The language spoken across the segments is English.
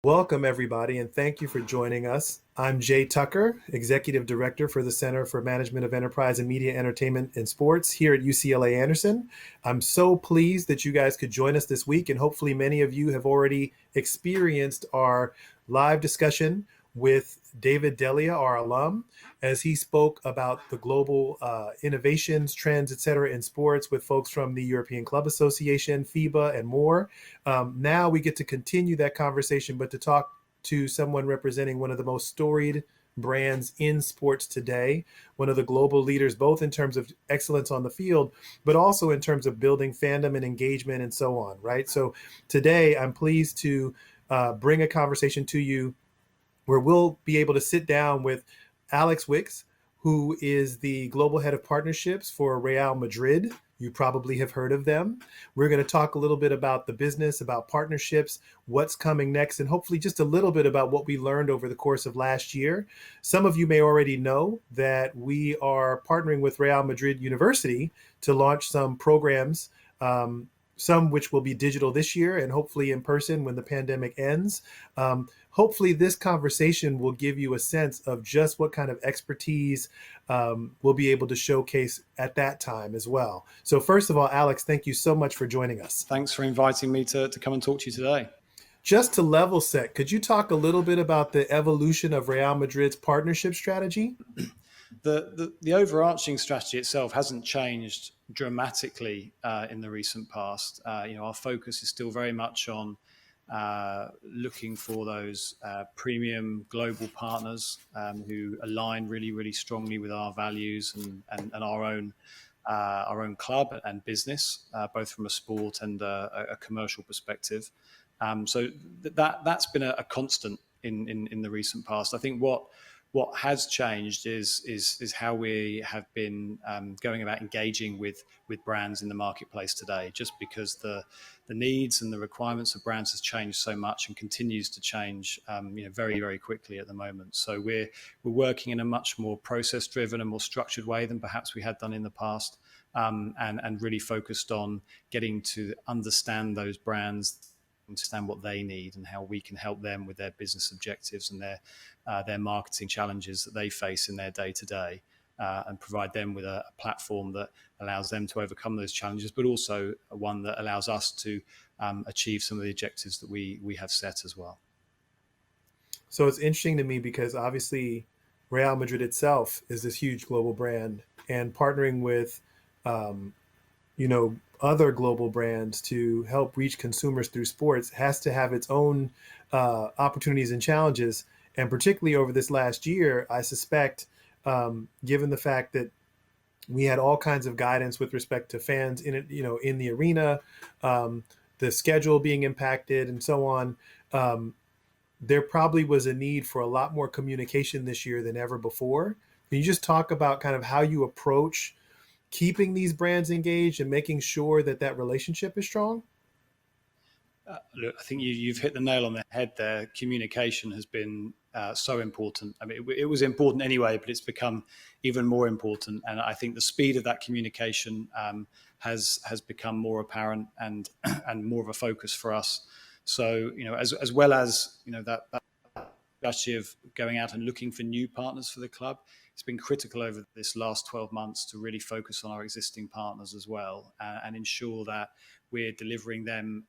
Welcome, everybody, and thank you for joining us. I'm Jay Tucker, Executive Director for the Center for Management of Enterprise and Media Entertainment and Sports here at UCLA Anderson. I'm so pleased that you guys could join us this week, and hopefully many of you have already experienced our live discussion with David Delia, our alum, as he spoke about the global innovations, trends, et cetera, in sports with folks from the European Club Association, FIBA, and more. Now we get to continue that conversation, but to talk to someone representing one of the most storied brands in sports today, one of the global leaders, both in terms of excellence on the field, but also in terms of building fandom and engagement and so on, right? So today I'm pleased to bring a conversation to you where we'll be able to sit down with Alex Wicks, who is the global head of partnerships for Real Madrid. You probably have heard of them. We're going to talk a little bit about the business, about partnerships, what's coming next, and hopefully just a little bit about what we learned over the course of last year. Some of you may already know that we are partnering with Real Madrid University to launch some programs, some which will be digital this year and hopefully in person when the pandemic ends. Hopefully this conversation will give you a sense of just what kind of expertise we'll be able to showcase at that time as well. So first of all, Alex, thank you so much for joining us. Thanks for inviting me to come and talk to you today. Just to level set, could you talk a little bit about the evolution of Real Madrid's partnership strategy? The overarching strategy itself hasn't changed dramatically in the recent past. Our focus is still very much on looking for those premium global partners who align really, really strongly with our values and our own club and business, both from a sport and a commercial perspective. So that's been a constant in the recent past. I think what has changed is how we have been going about engaging with brands in the marketplace today, just because the needs and the requirements of brands has changed so much and continues to change very, very quickly at the moment. So we're working in a much more process driven and more structured way than perhaps we had done in the past, and really focused on getting to understand those brands, understand what they need and how we can help them with their business objectives and their marketing challenges that they face in their day-to-day, and provide them with a platform that allows them to overcome those challenges, but also one that allows us to achieve some of the objectives that we have set as well. So it's interesting to me because obviously Real Madrid itself is this huge global brand, and partnering with other global brands to help reach consumers through sports has to have its own opportunities and challenges. And particularly over this last year, I suspect, given the fact that we had all kinds of guidance with respect to fans in the arena, the schedule being impacted and so on, there probably was a need for a lot more communication this year than ever before. Can you just talk about kind of how you approach keeping these brands engaged and making sure that relationship is strong? Look, I think you've hit the nail on the head there. Communication has been so important. I mean, it was important anyway, but it's become even more important. And I think the speed of that communication has become more apparent and more of a focus for us. So, as well as that strategy of going out and looking for new partners for the club, it's been critical over this last 12 months to really focus on our existing partners as well, and ensure that we're delivering them.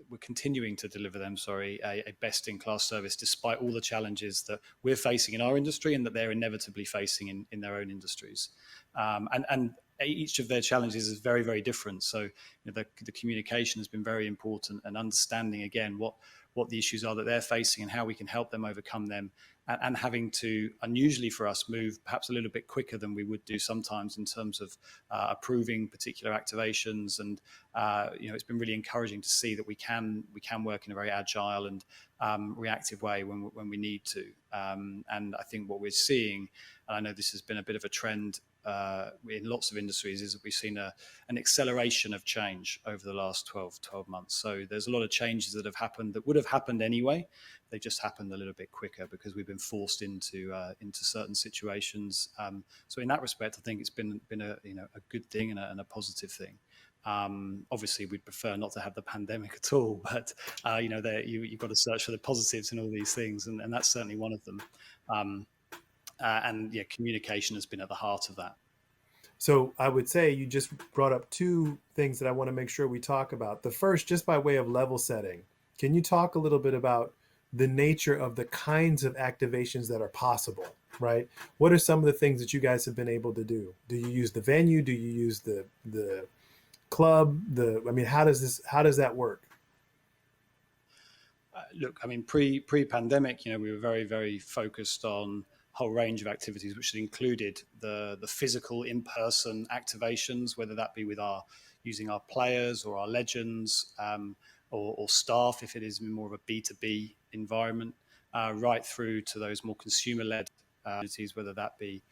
We're continuing to deliver them, a best-in-class service, despite all the challenges that we're facing in our industry and that they're inevitably facing in their own industries. And each of their challenges is very, very different. So the communication has been very important, and understanding again what the issues are that they're facing and how we can help them overcome them, and having to, unusually for us, move perhaps a little bit quicker than we would do sometimes in terms of approving particular activations. And it's been really encouraging to see that we can work in a very agile and reactive way when we need to. And I think what we're seeing, and I know this has been a bit of a trend in lots of industries, is that we've seen an acceleration of change over the last 12 months. So there's a lot of changes that have happened that would have happened anyway. They just happened a little bit quicker because we've been forced into certain situations. So in that respect, I think it's been a good thing and a positive thing. Obviously, we'd prefer not to have the pandemic at all, but you've got to search for the positives in all these things, and that's certainly one of them. And yeah, communication has been at the heart of that. So I would say you just brought up two things that I want to make sure we talk about. The first, just by way of level setting, can you talk a little bit about the nature of the kinds of activations that are possible, right? What are some of the things that you guys have been able to do? Do you use the venue? Do you use the club? How does that work? Look, I mean, pre-pandemic, we were very, very focused on a whole range of activities, which included the physical in-person activations, whether that be with using our players or our legends, or staff, if it is more of a B2B environment, right through to those more consumer-led activities, whether that be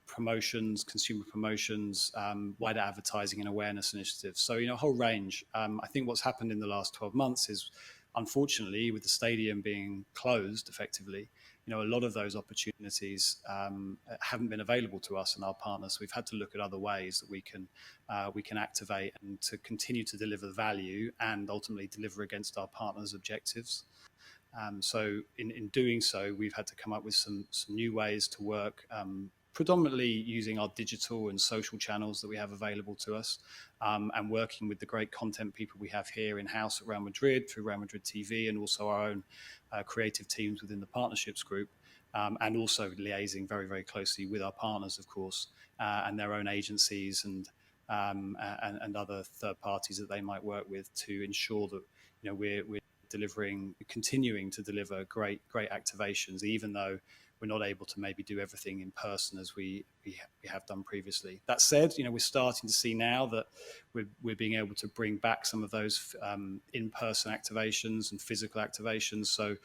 promotions, consumer promotions, wider advertising and awareness initiatives. So, a whole range. I think what's happened in the last 12 months is, unfortunately, with the stadium being closed effectively, a lot of those opportunities haven't been available to us and our partners. We've had to look at other ways that we can activate and to continue to deliver value and ultimately deliver against our partners' objectives. So in doing so, we've had to come up with some new ways to work, predominantly using our digital and social channels that we have available to us, and working with the great content people we have here in-house at Real Madrid through Real Madrid TV, and also our own creative teams within the partnerships group, and also liaising very, very closely with our partners, of course, and their own agencies and other third parties that they might work with to ensure that we're continuing to deliver great activations, even though we're not able to maybe do everything in person as we have done previously. That said, we're starting to see now that we're being able to bring back some of those in-person activations and physical activations. So,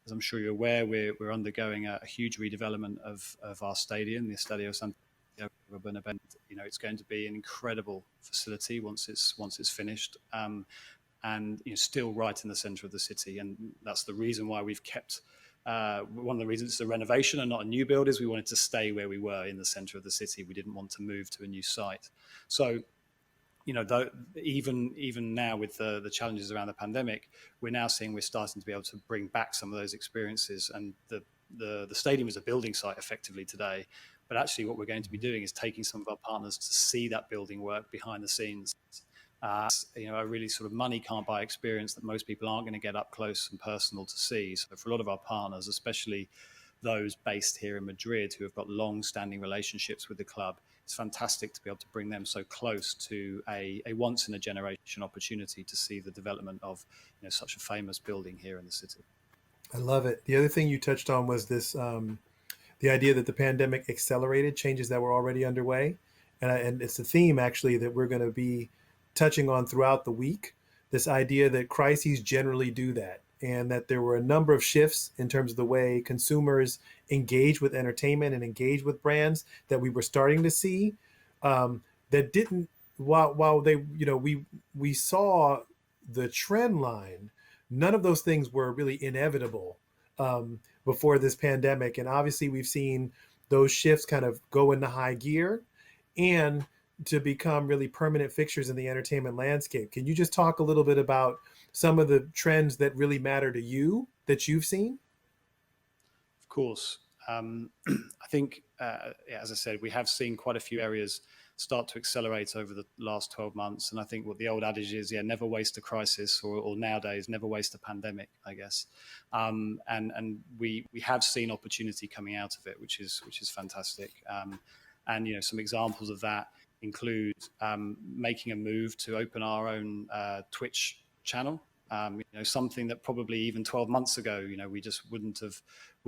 as I'm sure you're aware, we're undergoing a huge redevelopment of our stadium, the Estadio Santiago Bernabéu. It's going to be an incredible facility once it's finished. And still right in the center of the city. And that's the reason why we've kept, one of the reasons it's a renovation and not a new build is we wanted to stay where we were in the center of the city. We didn't want to move to a new site. So, even now with the challenges around the pandemic, we're now seeing we're starting to be able to bring back some of those experiences. And the stadium is a building site effectively today. But actually what we're going to be doing is taking some of our partners to see that building work behind the scenes. A really sort of money can't buy experience that most people aren't going to get up close and personal to see. So for a lot of our partners, especially those based here in Madrid who have got long-standing relationships with the club, it's fantastic to be able to bring them so close to a once-in-a-generation opportunity to see the development of such a famous building here in the city. I love it. The other thing you touched on was this, the idea that the pandemic accelerated changes that were already underway. And it's a theme actually that we're going to be touching on throughout the week, this idea that crises generally do that, and that there were a number of shifts in terms of the way consumers engage with entertainment and engage with brands that we were starting to see, that didn't, while they, we saw the trend line, none of those things were really inevitable before this pandemic. And obviously we've seen those shifts kind of go into high gear and to become really permanent fixtures in the entertainment landscape. Can you just talk a little bit about some of the trends that really matter to you that you've seen? Of course. I think, as I said, we have seen quite a few areas start to accelerate over the last 12 months. And I think what the old adage is, never waste a crisis, or nowadays, never waste a pandemic, I guess. And we have seen opportunity coming out of it, which is fantastic. And some examples of that include making a move to open our own Twitch channel. Something that probably even 12 months ago, we just wouldn't have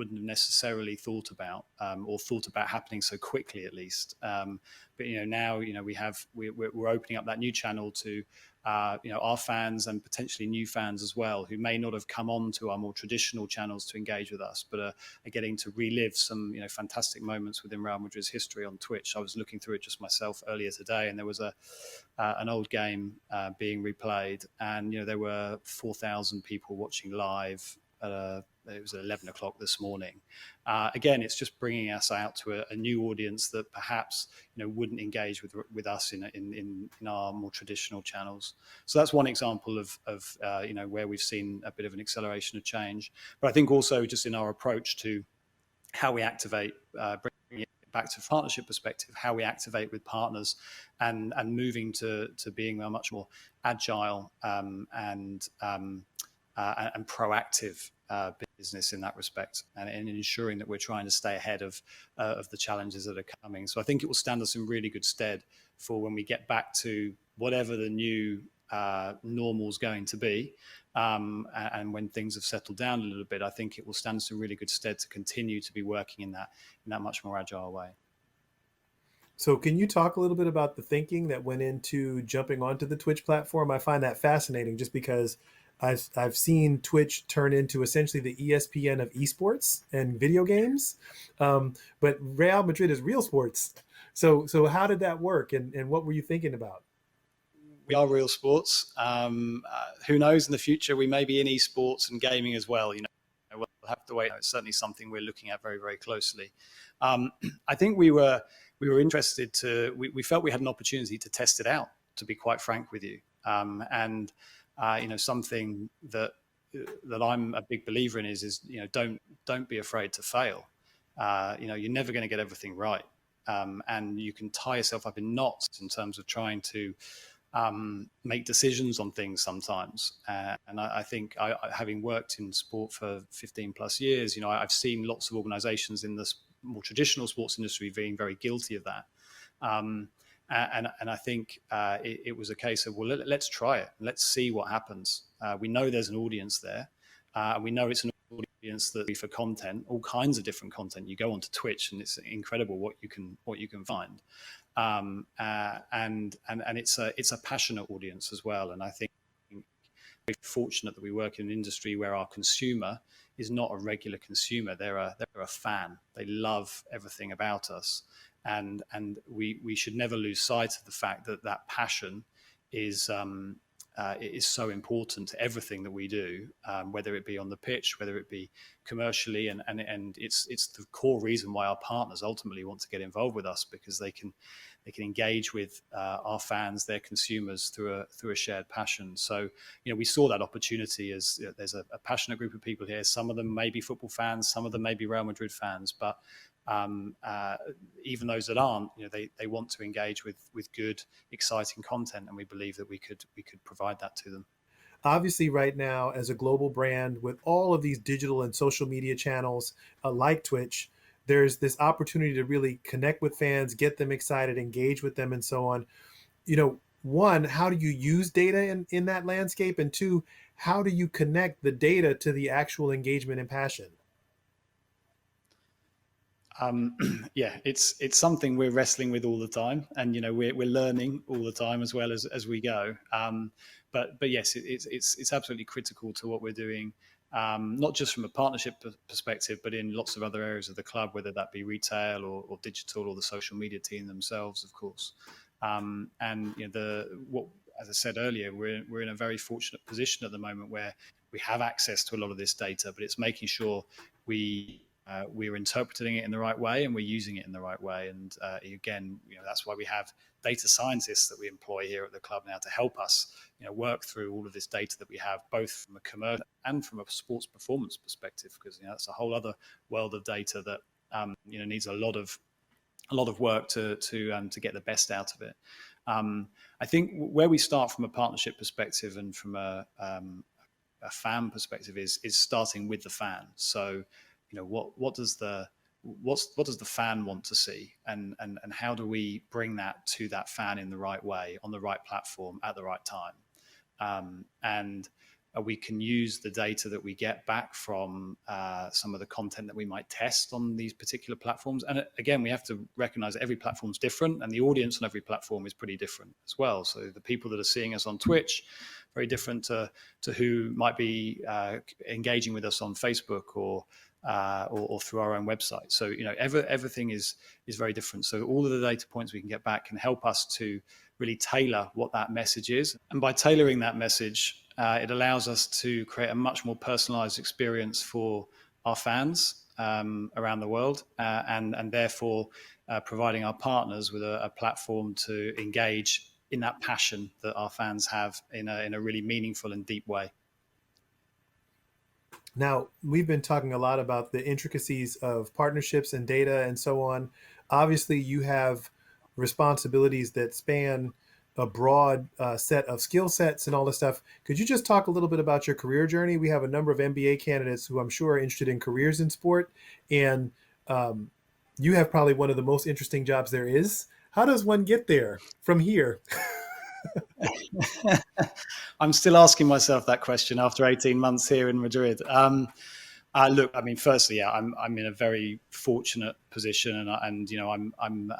necessarily thought about, or thought about happening so quickly, at least. But now we're opening up that new channel to our fans and potentially new fans as well, who may not have come on to our more traditional channels to engage with us, but are getting to relive some fantastic moments within Real Madrid's history on Twitch. I was looking through it just myself earlier today, and there was an old game being replayed, and there were 4,000 people watching live it was 11 o'clock this morning. Again, it's just bringing us out to a new audience that perhaps wouldn't engage with us in our more traditional channels. So that's one example of where we've seen a bit of an acceleration of change. But I think also just in our approach to how we activate, bringing it back to partnership perspective, how we activate with partners, and moving to being a much more agile and proactive business in that respect, and ensuring that we're trying to stay ahead of the challenges that are coming. So I think it will stand us in really good stead for when we get back to whatever the new normal is going to be. And when things have settled down a little bit, I think it will stand us in really good stead to continue to be working in that much more agile way. So can you talk a little bit about the thinking that went into jumping onto the Twitch platform? I find that fascinating just because I've seen Twitch turn into essentially the ESPN of esports and video games, but Real Madrid is real sports. So how did that work, and what were you thinking about? We are real sports. Who knows, in the future we may be in esports and gaming as well. We'll have to wait. It's certainly something we're looking at very, very closely. I think we were interested to. We felt we had an opportunity to test it out, to be quite frank with you. And something that I'm a big believer in is don't be afraid to fail. You're never going to get everything right, and you can tie yourself up in knots in terms of trying to make decisions on things sometimes. And I think having worked in sport for 15 plus years, I've seen lots of organizations in this more traditional sports industry being very guilty of that. And I think it was a case of, well, let's try it. Let's see what happens. We know there's an audience there. And we know it's an audience that for content, all kinds of different content. You go onto Twitch and it's incredible what you can find. And it's a passionate audience as well. And I think we're very fortunate that we work in an industry where our consumer is not a regular consumer. They're a fan. They love everything about us. And we should never lose sight of the fact that passion is so important to everything that we do, whether it be on the pitch, whether it be commercially, and it's the core reason why our partners ultimately want to get involved with us, because they can engage with our fans, their consumers, through a shared passion. So we saw that opportunity as there's a passionate group of people here. Some of them may be football fans, some of them may be Real Madrid fans, but even those that aren't, they want to engage with good, exciting content, and we believe that we could provide that to them. Obviously, right now, as a global brand with all of these digital and social media channels like Twitch, there's this opportunity to really connect with fans, get them excited, engage with them, and so on. One, how do you use data in that landscape? And two, how do you connect the data to the actual engagement and passion? Yeah, it's something we're wrestling with all the time, and we're learning all the time as well as we go. But yes, it's absolutely critical to what we're doing, not just from a partnership perspective, but in lots of other areas of the club, whether that be retail or digital or the social media team themselves, of course. As I said earlier, we're in a very fortunate position at the moment where we have access to a lot of this data, but it's making sure we're interpreting it in the right way and we're using it in the right way. And again, that's why we have data scientists that we employ here at the club now to help us, work through all of this data that we have, both from a commercial and from a sports performance perspective, because that's a whole other world of data that needs a lot of work to get the best out of it. I think where we start from a partnership perspective and from a fan perspective is starting with the fan. So what does the fan want to see, and how do we bring that to that fan in the right way, on the right platform, at the right time? And we can use the data that we get back from some of the content that we might test on these particular platforms. And again, we have to recognize that every platform is different, and the audience on every platform is pretty different as well. So the people that are seeing us on Twitch, very different to who might be engaging with us on Facebook or through our own website. So everything is very different. So all of the data points we can get back can help us to really tailor what that message is. And by tailoring that message, It allows us to create a much more personalized experience for our fans around the world, and therefore providing our partners with a platform to engage in that passion that our fans have in a really meaningful and deep way. Now, we've been talking a lot about the intricacies of partnerships and data and so on. Obviously, you have responsibilities that span a broad set of skill sets and all this stuff. Could you just talk a little bit about your career journey? We have a number of MBA candidates who I'm sure are interested in careers in sport, and you have probably one of the most interesting jobs there is. How does one get there from here? I'm still asking myself that question after 18 months here in Madrid. Look, I mean, firstly, yeah, I'm in a very fortunate position, and you know, I'm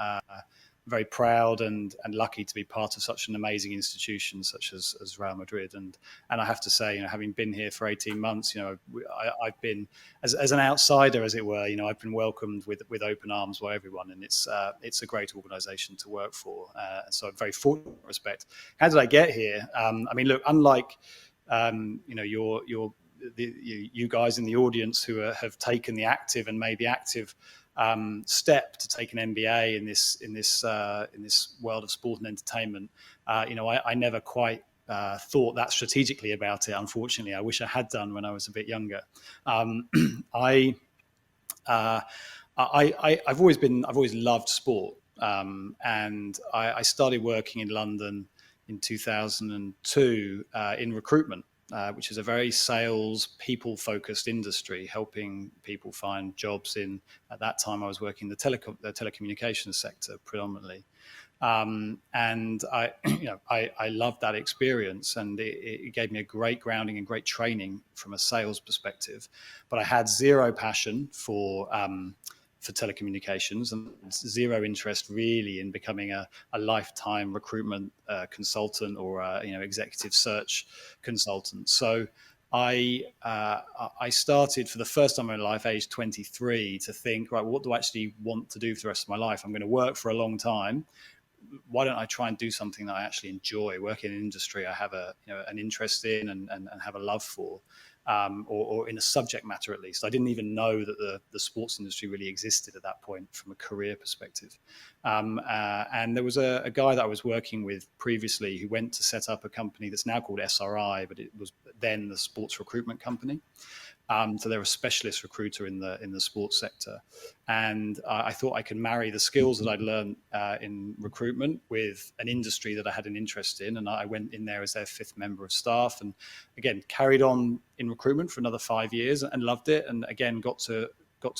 very proud and lucky to be part of such an amazing institution such as Real Madrid. And I have to say, you know, having been here for 18 months, you know, I've been as an outsider, as it were, you know, I've been welcomed with open arms by everyone, and it's a great organisation to work for. So I'm very fortunate in that respect. How did I get here? I mean, look, unlike you know, you guys in the audience who have taken the active and maybe active step to take an MBA in this world of sport and entertainment. You know, I never quite thought that strategically about it. Unfortunately, I wish I had done when I was a bit younger. I've always loved sport, and I started working in London in 2002 in recruitment. Which is a very sales, people-focused industry, helping people find jobs in. At that time, I was working in the telecommunications sector predominantly, and I loved that experience, and it gave me a great grounding and great training from a sales perspective. But I had zero passion for telecommunications and zero interest really in becoming a lifetime recruitment consultant or executive search consultant. So I started for the first time in my life, age 23, to think, right, what do I actually want to do for the rest of my life? I'm going to work for a long time. Why don't I try and do something that I actually enjoy, work in an industry I have an interest in and have a love for. Or in a subject matter at least. I didn't even know that the sports industry really existed at that point from a career perspective. And there was a guy that I was working with previously who went to set up a company that's now called SRI, but it was then the Sports Recruitment Company. So they're a specialist recruiter in the sports sector. And I thought I could marry the skills that I'd learned in recruitment with an industry that I had an interest in. And I went in there as their 5th member of staff, and again, carried on in recruitment for another 5 years and loved it. And again, got to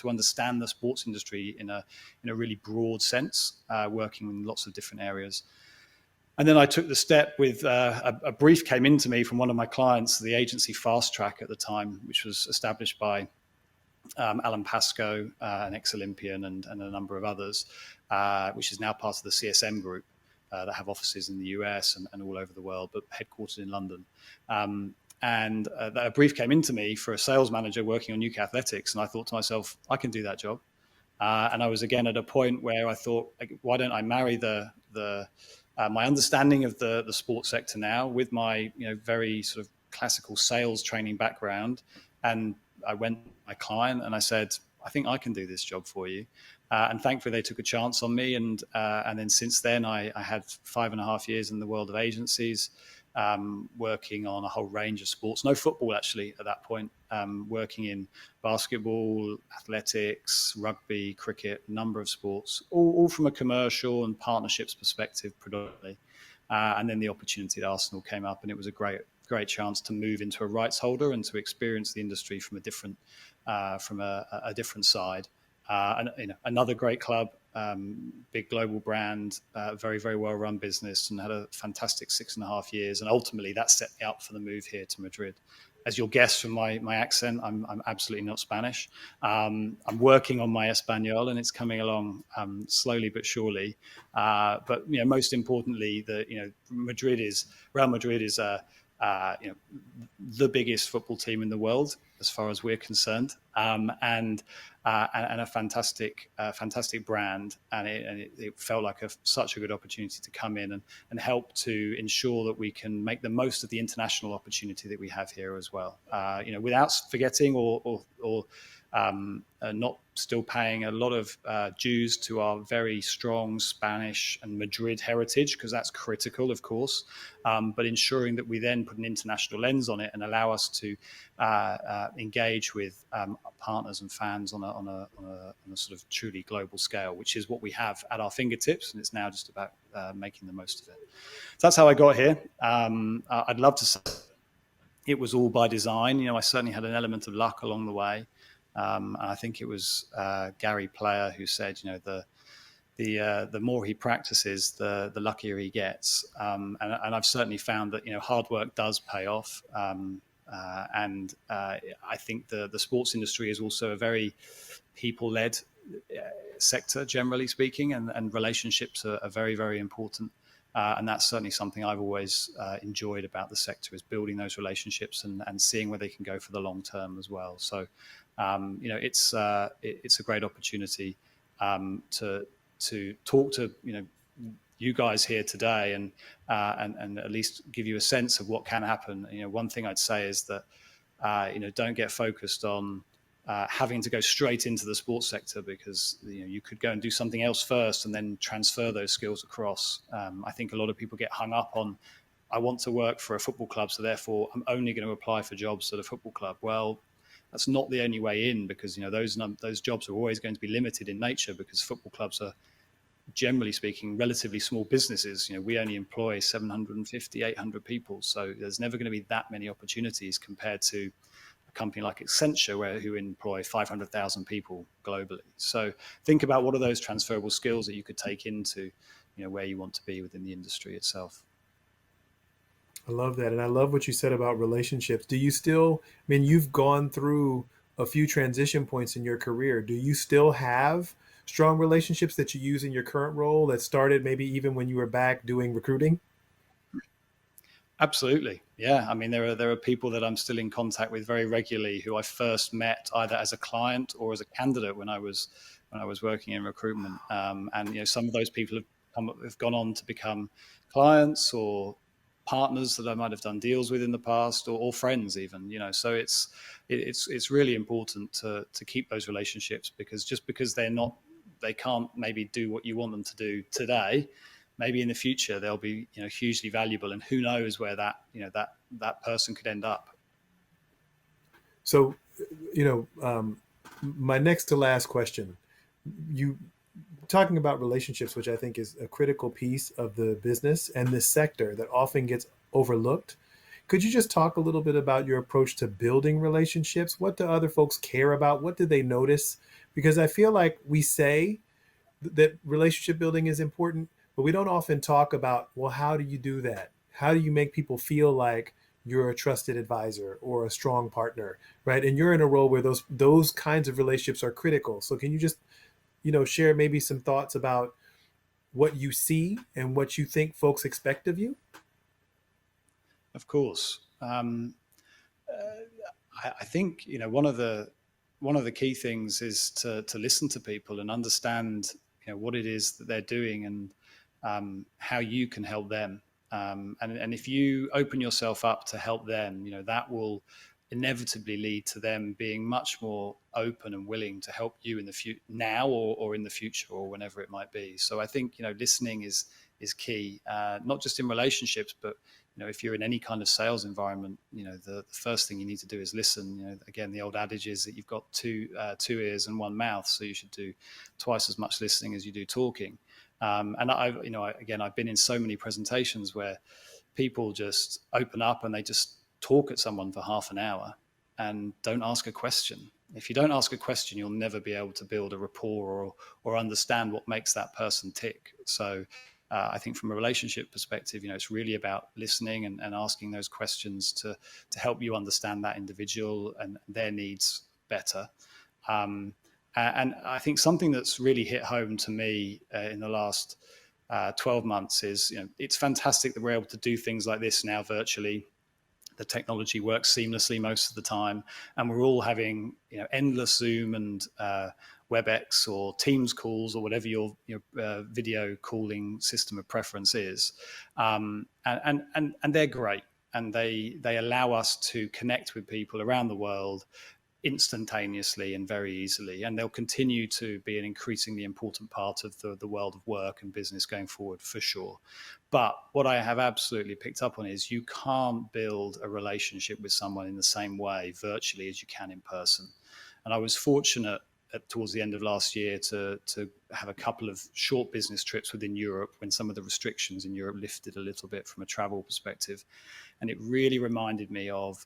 understand the sports industry in a really broad sense, working in lots of different areas. And then I took the step with a brief came into me from one of my clients, the agency Fast Track at the time, which was established by Alan Pascoe, an ex-Olympian, and a number of others, which is now part of the CSM group that have offices in the US and all over the world, but headquartered in London. And a brief came into me for a sales manager working on UK athletics, and I thought to myself, I can do that job. And I was again at a point where I thought, why don't I marry my understanding of the sports sector now with my very sort of classical sales training background. And I went to my client and I said, I think I can do this job for you. And thankfully they took a chance on me. And then since then I had 5.5 years in the world of agencies, working on a whole range of sports. No football actually at that point, working in basketball, athletics, rugby, cricket, a number of sports, all from a commercial and partnerships perspective predominantly. And then the opportunity at Arsenal came up, and it was a great chance to move into a rights holder and to experience the industry from a different side. And another great club, big global brand, very, very well run business, and had a fantastic 6.5 years. And ultimately that set me up for the move here to Madrid. As you'll guess from my accent, I'm absolutely not Spanish. I'm working on my Espanol, and it's coming along slowly but surely. But most importantly, Real Madrid is the biggest football team in the world as far as we're concerned, and a fantastic brand, and it felt like such a good opportunity to come in and help to ensure that we can make the most of the international opportunity that we have here as well. Without forgetting or not still paying a lot of dues to our very strong Spanish and Madrid heritage, because that's critical, of course, but ensuring that we then put an international lens on it and allow us to engage with partners and fans on a sort of truly global scale, which is what we have at our fingertips, and it's now just about making the most of it. So that's how I got here. I'd love to say it was all by design. I certainly had an element of luck along the way. And I think it was Gary Player who said, the more he practices, the luckier he gets. And I've certainly found that hard work does pay off. And I think the sports industry is also a very people-led sector, generally speaking, and relationships are very, very important. And that's certainly something I've always enjoyed about the sector, is building those relationships and seeing where they can go for the long term as well. So, it's a great opportunity to talk to you guys here today and at least give you a sense of what can happen. One thing I'd say is that don't get focused on having to go straight into the sports sector, because you could go and do something else first and then transfer those skills across. I think a lot of people get hung up on, I want to work for a football club, so therefore I'm only going to apply for jobs at a football club. Well, that's not the only way in, because those jobs are always going to be limited in nature, because football clubs are, generally speaking, relatively small businesses. We only employ 750, 800 people, so there's never going to be that many opportunities compared to a company like Accenture, who employ 500,000 people globally. So think about what are those transferable skills that you could take into where you want to be within the industry itself. I love that. And I love what you said about relationships. Do you still, you've gone through a few transition points in your career. Do you still have strong relationships that you use in your current role that started maybe even when you were back doing recruiting? Absolutely. Yeah. There are people that I'm still in contact with very regularly who I first met either as a client or as a candidate when I was working in recruitment. And some of those people have gone on to become clients or partners that I might have done deals with in the past, or friends even. So it's really important to keep those relationships, because just because they can't maybe do what you want them to do today, maybe in the future they'll be hugely valuable, and who knows where that person could end up. So, my next to last question, you talking about relationships, which I think is a critical piece of the business and this sector that often gets overlooked. Could you just talk a little bit about your approach to building relationships? What do other folks care about? What do they notice? Because I feel like we say that relationship building is important, but we don't often talk about, well, how do you do that? How do you make people feel like you're a trusted advisor or a strong partner, right? And you're in a role where those kinds of relationships are critical. So can you just share maybe some thoughts about what you see and what you think folks expect of you? Of course. I think one of the key things is to listen to people and understand what it is that they're doing, and how you can help them. And if you open yourself up to help them, that will inevitably lead to them being much more open and willing to help you in the future, now or in the future, or whenever it might be. So I think listening is key, not just in relationships, but if you're in any kind of sales environment, the first thing you need to do is listen. Again, the old adage is that you've got two ears and one mouth, so you should do twice as much listening as you do talking. And I've been in so many presentations where people just open up and they just talk at someone for half an hour and don't ask a question. If you don't ask a question, you'll never be able to build a rapport or understand what makes that person tick. So I think from a relationship perspective, it's really about listening and asking those questions to help you understand that individual and their needs better. And I think something that's really hit home to me in the last 12 months is, it's fantastic that we're able to do things like this now virtually. The technology works seamlessly most of the time, and we're all having endless Zoom and WebEx or Teams calls or whatever your video calling system of preference is, and they're great, and they allow us to connect with people around the world instantaneously and very easily, and they'll continue to be an increasingly important part of the world of work and business going forward for sure. But what I have absolutely picked up on is you can't build a relationship with someone in the same way virtually as you can in person. And I was fortunate towards the end of last year to have a couple of short business trips within Europe when some of the restrictions in Europe lifted a little bit from a travel perspective. And it really reminded me of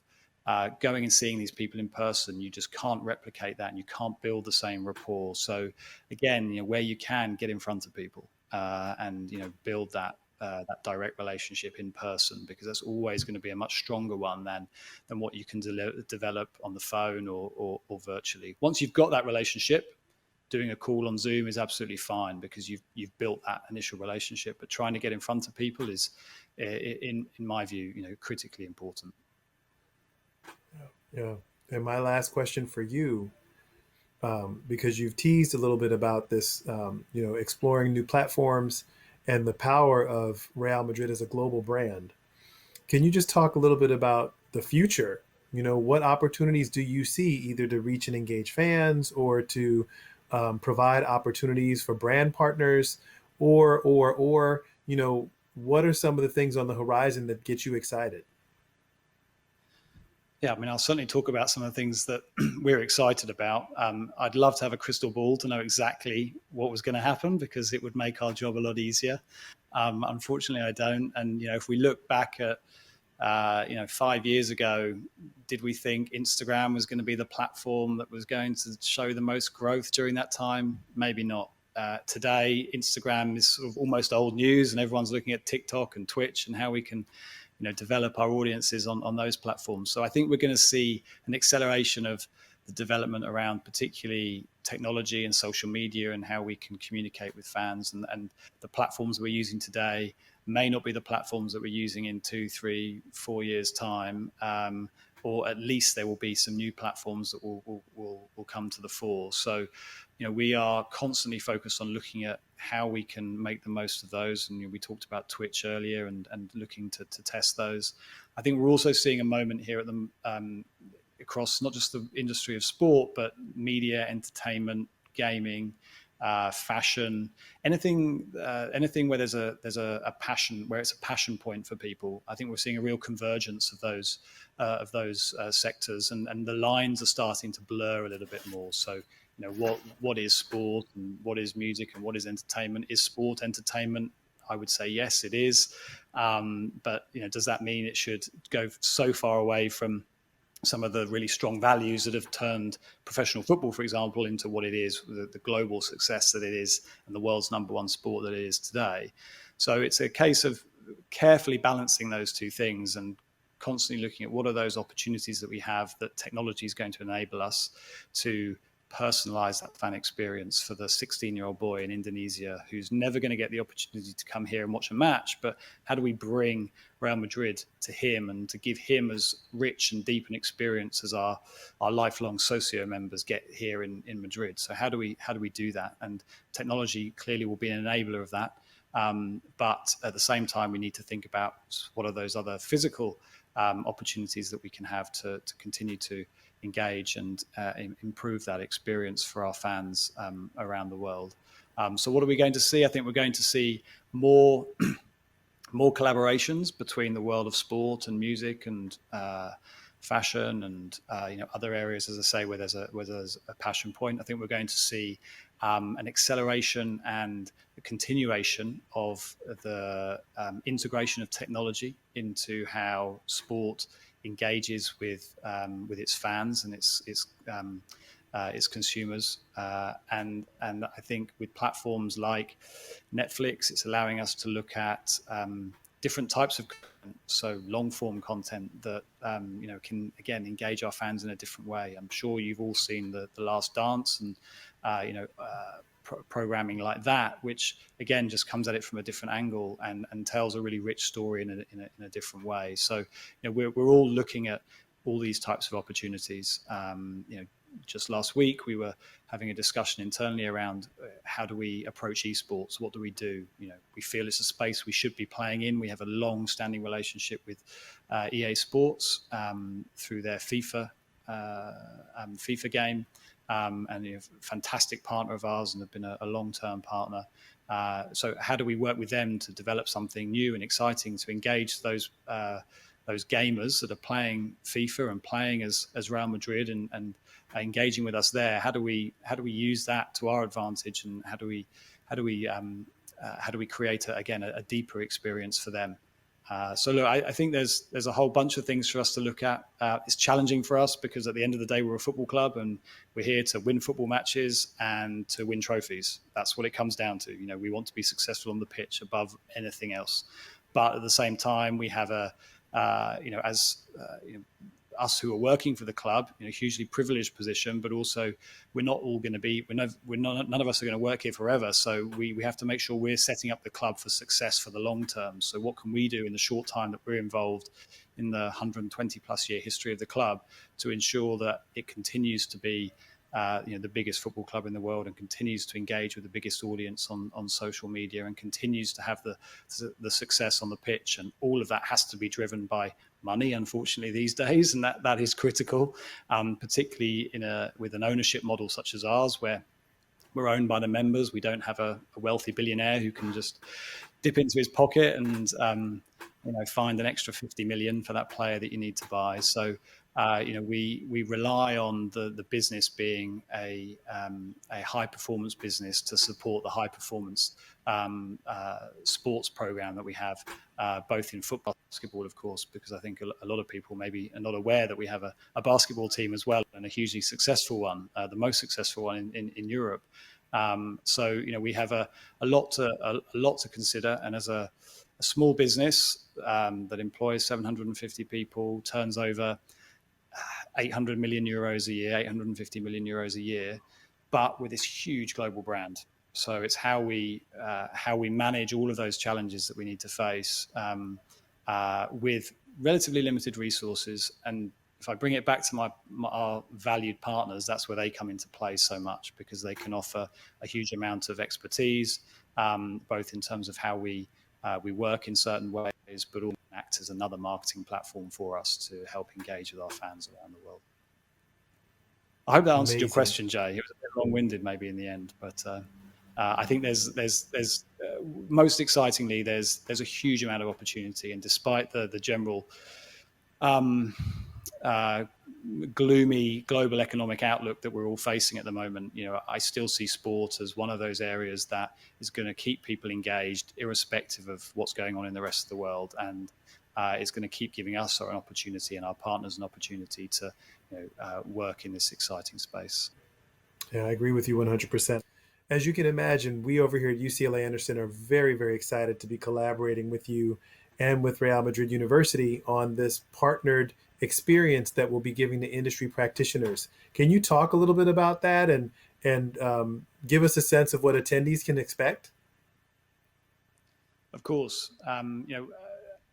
going and seeing these people in person. You just can't replicate that, and you can't build the same rapport. So again, where you can, get in front of people and build that direct relationship in person, because that's always going to be a much stronger one than what you can develop on the phone or virtually. Once you've got that relationship, doing a call on Zoom is absolutely fine because you've built that initial relationship. But trying to get in front of people is, in my view, critically important. Yeah. And my last question for you, because you've teased a little bit about this, exploring new platforms and the power of Real Madrid as a global brand. Can you just talk a little bit about the future? What opportunities do you see either to reach and engage fans or to provide opportunities for brand partners, or what are some of the things on the horizon that get you excited? Yeah, I mean, I'll certainly talk about some of the things that we're excited about. I'd love to have a crystal ball to know exactly what was going to happen, because it would make our job a lot easier. Unfortunately, I don't. And, if we look back at, 5 years ago, did we think Instagram was going to be the platform that was going to show the most growth during that time? Maybe not. Today, Instagram is sort of almost old news, and everyone's looking at TikTok and Twitch and how we can develop our audiences on those platforms. So I think we're going to see an acceleration of the development around particularly technology and social media and how we can communicate with fans. And the platforms we're using today may not be the platforms that we're using in 2, 3, 4 years' time. Or at least there will be some new platforms that will come to the fore. So, we are constantly focused on looking at how we can make the most of those. And we talked about Twitch earlier and looking to test those. I think we're also seeing a moment here at the across not just the industry of sport, but media, entertainment, gaming, fashion, anything where there's a passion, where it's a passion point for people. I think we're seeing a real convergence of those sectors, and the lines are starting to blur a little bit more. So, what is sport and what is music and what is entertainment? Is sport entertainment? I would say yes, it is. But does that mean it should go so far away from some of the really strong values that have turned professional football, for example, into what it is, the global success that it is, and the world's #1 sport that it is today? So it's a case of carefully balancing those two things and constantly looking at what are those opportunities that we have that technology is going to enable us to personalize that fan experience for the 16-year-old boy in Indonesia who's never going to get the opportunity to come here and watch a match. But how do we bring Real Madrid to him and to give him as rich and deep an experience as our lifelong socio members get here in Madrid? So how do we do that? And technology clearly will be an enabler of that. But at the same time, we need to think about what are those other physical opportunities that we can have to continue to engage and improve that experience for our fans around the world. So what are we going to see? I think we're going to see more collaborations between the world of sport and music and fashion and other areas, as I say, where there's a passion point. I think we're going to see an acceleration and a continuation of the integration of technology into how sport engages with its fans and its consumers, and I think with platforms like Netflix, it's allowing us to look at different types of content, so long form content that can again engage our fans in a different way. I'm sure you've all seen the Last Dance and programming like that, which again just comes at it from a different angle and tells a really rich story in a different way. So we're all looking at all these types of opportunities. Just last week we were having a discussion internally around how do we approach esports? What do we do? We feel it's a space we should be playing in. We have a long-standing relationship with EA Sports through their FIFA game, and a fantastic partner of ours, and have been a long-term partner. So how do we work with them to develop something new and exciting to engage those gamers that are playing FIFA and playing as Real Madrid and engaging with us there? How do we use that to our advantage, and how do we create a deeper experience for them? So look, I think there's a whole bunch of things for us to look at. It's challenging for us because at the end of the day, we're a football club and we're here to win football matches and to win trophies. That's what it comes down to. We want to be successful on the pitch above anything else. But at the same time, we have us who are working for the club in a hugely privileged position, but also we're not all going to be, none of us are going to work here forever. So we have to make sure we're setting up the club for success for the long term. So what can we do in the short time that we're involved in the 120 plus year history of the club to ensure that it continues to be the biggest football club in the world and continues to engage with the biggest audience on social media and continues to have the success on the pitch. And all of that has to be driven by money, unfortunately, these days. And that is critical, particularly with an ownership model such as ours, where we're owned by the members. We don't have a wealthy billionaire who can just dip into his pocket and find an extra 50 million for that player that you need to buy. So we rely on the business being a high performance business to support the high performance sports program that we have, both in football, basketball, of course, because I think a lot of people maybe are not aware that we have a basketball team as well, and a hugely successful one, the most successful one in Europe. So we have a lot to consider, and as a small business that employs 750 people, turns over 800 million euros a year, 850 million euros a year, but with this huge global brand. So it's how we manage all of those challenges that we need to face with relatively limited resources. And if I bring it back to our valued partners, that's where they come into play so much, because they can offer a huge amount of expertise, both in terms of how we work in certain ways, but also act as another marketing platform for us to help engage with our fans around the world. I hope that answered your question, Jay. It was a bit long-winded maybe in the end, but I think there's most excitingly, there's a huge amount of opportunity. And despite the general gloomy global economic outlook that we're all facing at the moment, I still see sport as one of those areas that is going to keep people engaged, irrespective of what's going on in the rest of the world, and it's going to keep giving us an opportunity and our partners an opportunity to work in this exciting space. Yeah, I agree with you 100%. As you can imagine, we over here at UCLA Anderson are very, very excited to be collaborating with you and with Real Madrid University on this partnered experience that we'll be giving to industry practitioners. Can you talk a little bit about that and give us a sense of what attendees can expect? Of course.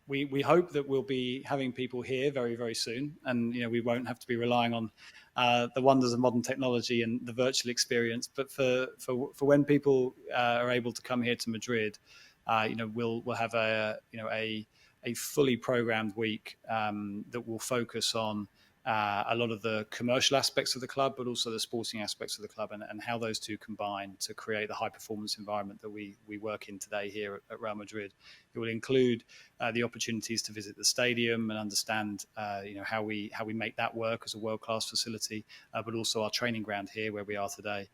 We hope that we'll be having people here very, very soon, and we won't have to be relying on the wonders of modern technology and the virtual experience. But for when people are able to come here to Madrid, we'll have a fully programmed week that will focus on a lot of the commercial aspects of the club, but also the sporting aspects of the club, and how those two combine to create the high performance environment that we work in today here at Real Madrid. It will include the opportunities to visit the stadium and understand how we make that work as a world-class facility, but also our training ground here where we are today,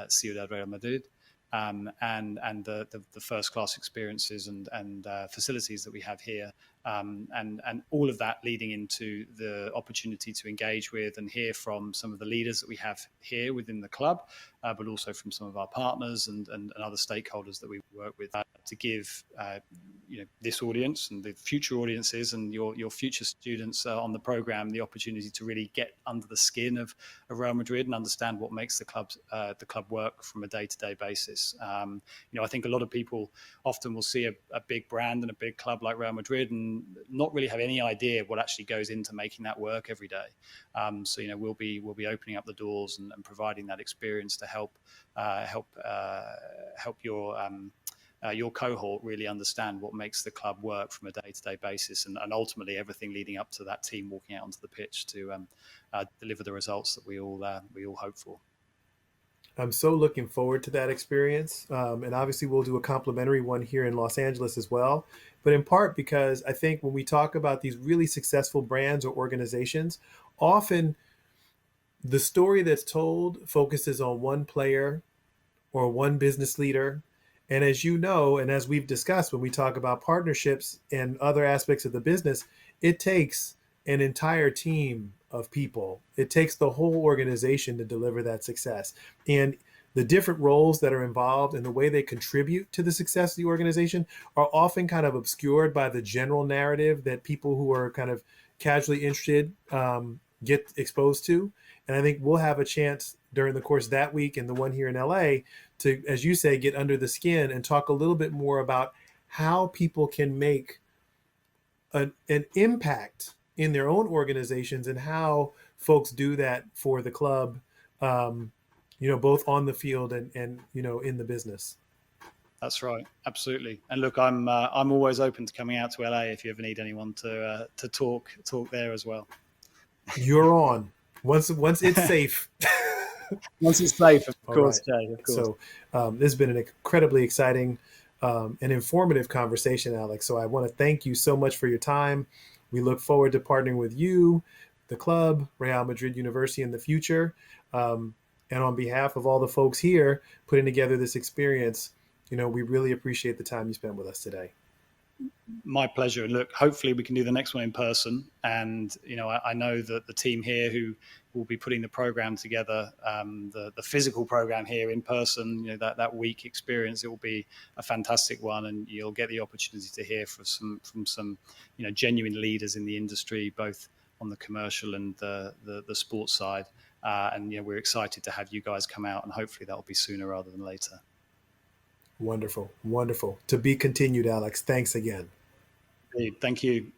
Ciudad Real Madrid. And the first class experiences and facilities that we have here, and all of that leading into the opportunity to engage with and hear from some of the leaders that we have here within the club, but also from some of our partners and other stakeholders that we work with, to give this audience and the future audiences and your future students on the program the opportunity to really get under the skin of Real Madrid and understand what makes the club work from a day-to-day basis. I think a lot of people often will see a big brand and a big club like Real Madrid and not really have any idea what actually goes into making that work every day. So we'll be opening up the doors and providing that experience to help your cohort really understand what makes the club work from a day-to-day basis, and ultimately everything leading up to that team walking out onto the pitch to deliver the results that we all hope for. I'm so looking forward to that experience. And obviously, we'll do a complimentary one here in Los Angeles as well. But in part because I think when we talk about these really successful brands or organizations, often the story that's told focuses on one player or one business leader. And as you know, and as we've discussed, when we talk about partnerships and other aspects of the business, it takes an entire team of people. It takes the whole organization to deliver that success. And the different roles that are involved and the way they contribute to the success of the organization are often kind of obscured by the general narrative that people who are kind of casually interested get exposed to. And I think we'll have a chance during the course of that week and the one here in LA to, as you say, get under the skin and talk a little bit more about how people can make an impact in their own organizations and how folks do that for the club, both on the field and in the business. That's right, absolutely. And look, I'm always open to coming out to LA if you ever need anyone to talk there as well. You're on once it's safe. Once it's safe, of course, right. Jay, of course. So this has been an incredibly exciting and informative conversation, Alex. So I want to thank you so much for your time. We look forward to partnering with you, the club, Real Madrid University in the future. And on behalf of all the folks here putting together this experience, we really appreciate the time you spent with us today. My pleasure. And look, hopefully we can do the next one in person. And, I know that the team here who will be putting the program together, the physical program here in person, that week experience, it will be a fantastic one. And you'll get the opportunity to hear from some genuine leaders in the industry, both on the commercial and the sports side. And we're excited to have you guys come out, and hopefully that'll be sooner rather than later. Wonderful. To be continued, Alex. Thanks again. Thank you.